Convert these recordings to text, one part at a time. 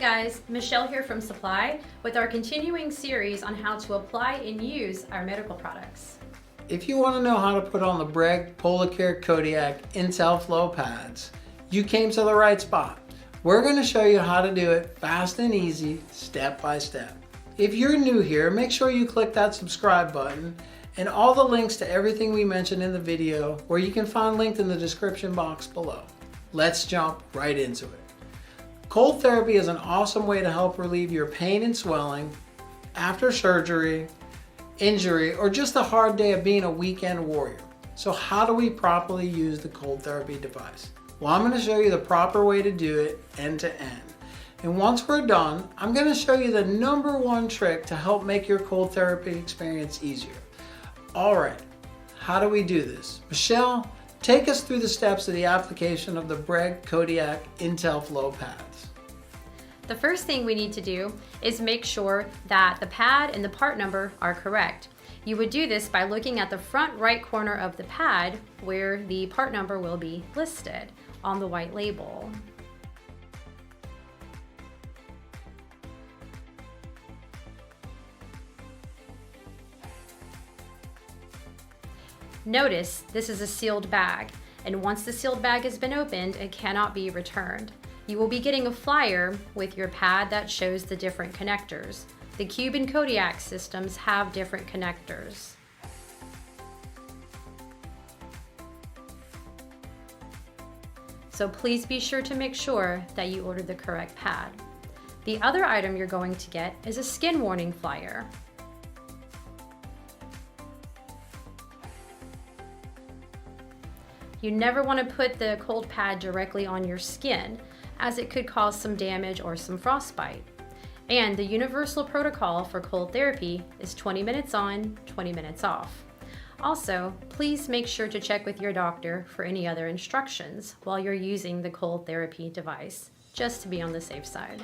guys, Michelle here from Supply with our continuing series on how to apply and use our medical products. If you want to know how to put on the Breg Policare Kodiak IntelliFlo pads, you came to the right spot. We're going to show you how to do it fast and easy, step by step. If you're new here, make sure you click that subscribe button and all the links to everything we mentioned in the video, where you can find linked in the description box below. Let's jump right into it. Cold therapy is an awesome way to help relieve your pain and swelling after surgery, injury, or just a hard day of being a weekend warrior. So how do we properly use the cold therapy device? Well, I'm going to show you the proper way to do it end to end. And once we're done, I'm going to show you the #1 trick to help make your cold therapy experience easier. All right, how do we do this? Michelle, take us through the steps of the application of the Breg Kodiak IntelliFlo pads. The first thing we need to do is make sure that the pad and the part number are correct. You would do this by looking at the front right corner of the pad where the part number will be listed on the white label. Notice this is a sealed bag, and once the sealed bag has been opened, it cannot be returned. You will be getting a flyer with your pad that shows the different connectors. The Cube and Kodiak systems have different connectors. So please be sure to make sure that you order the correct pad. The other item you're going to get is a skin warning flyer. You never want to put the cold pad directly on your skin, as it could cause some damage or some frostbite. And the universal protocol for cold therapy is 20 minutes on, 20 minutes off. Also, please make sure to check with your doctor for any other instructions while you're using the cold therapy device, just to be on the safe side.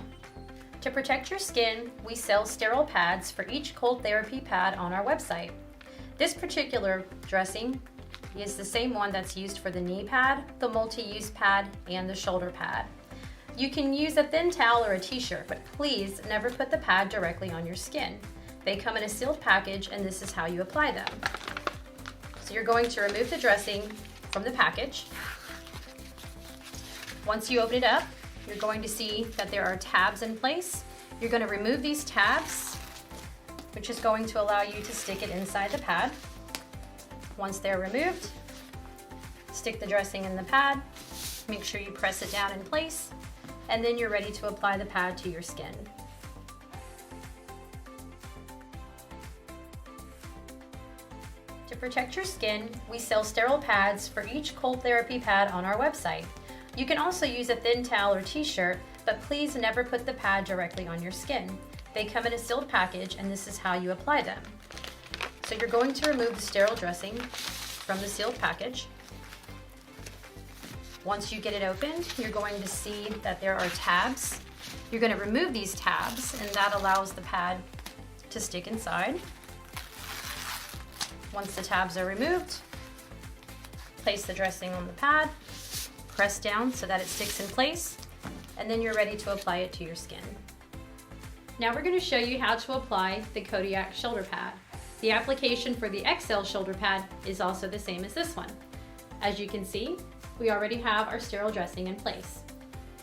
To protect your skin, we sell sterile pads for each cold therapy pad on our website. This particular dressing is the same one that's used for the knee pad, the multi-use pad, and the shoulder pad. You can use a thin towel or a t-shirt, but please never put the pad directly on your skin. They come in a sealed package, and this is how you apply them. So you're going to remove the dressing from the package. Once you open it up, you're going to see that there are tabs in place. You're going to remove these tabs, which is going to allow you to stick it inside the pad. Once they're removed, stick the dressing in the pad, make sure you press it down in place, and then you're ready to apply the pad to your skin. To protect your skin, we sell sterile pads for each cold therapy pad on our website. You can also use a thin towel or t-shirt, but please never put the pad directly on your skin. They come in a sealed package, and this is how you apply them. So you're going to remove the sterile dressing from the sealed package. Once you get it opened, you're going to see that there are tabs. You're going to remove these tabs, and that allows the pad to stick inside. Once the tabs are removed, place the dressing on the pad, press down so that it sticks in place, and then you're ready to apply it to your skin. Now we're going to show you how to apply the Kodiak shoulder pad. The application for the XL shoulder pad is also the same as this one. As you can see, we already have our sterile dressing in place.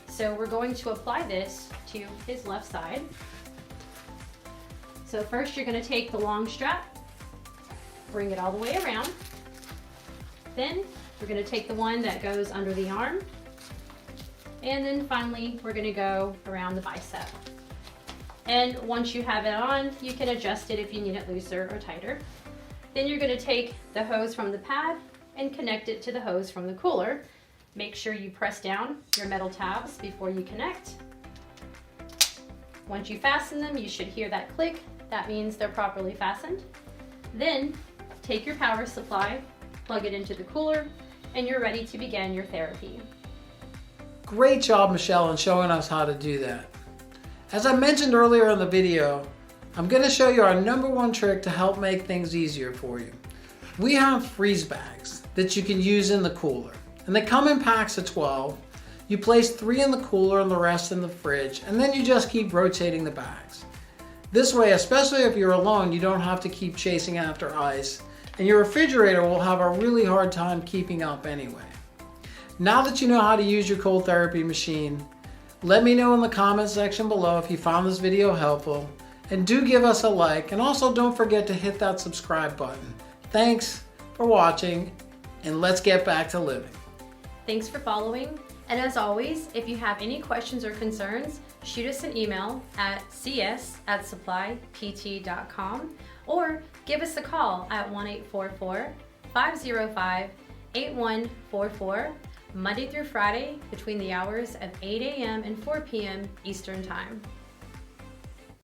So we're going to apply this to his left side. So first you're going to take the long strap, bring it all the way around. Then we're going to take the one that goes under the arm. And then finally we're going to go around the bicep. And once you have it on, you can adjust it if you need it looser or tighter. Then you're going to take the hose from the pad and connect it to the hose from the cooler. Make sure you press down your metal tabs before you connect. Once you fasten them, you should hear that click. That means they're properly fastened. Then take your power supply, plug it into the cooler, and you're ready to begin your therapy. Great job, Michelle, in showing us how to do that. As I mentioned earlier in the video, I'm going to show you our #1 trick to help make things easier for you. We have freeze bags that you can use in the cooler, and they come in packs of 12. You place 3 in the cooler and the rest in the fridge, and then you just keep rotating the bags. This way, especially if you're alone, you don't have to keep chasing after ice, and your refrigerator will have a really hard time keeping up anyway. Now that you know how to use your cold therapy machine, let me know in the comment section below if you found this video helpful, and do give us a like, and also don't forget to hit that subscribe button. Thanks for watching, and let's get back to living. Thanks for following, and as always, if you have any questions or concerns, shoot us an email at cs@supplypt.com or give us a call at 1-844-505-8144, Monday through Friday between the hours of 8 a.m. and 4 p.m. Eastern Time.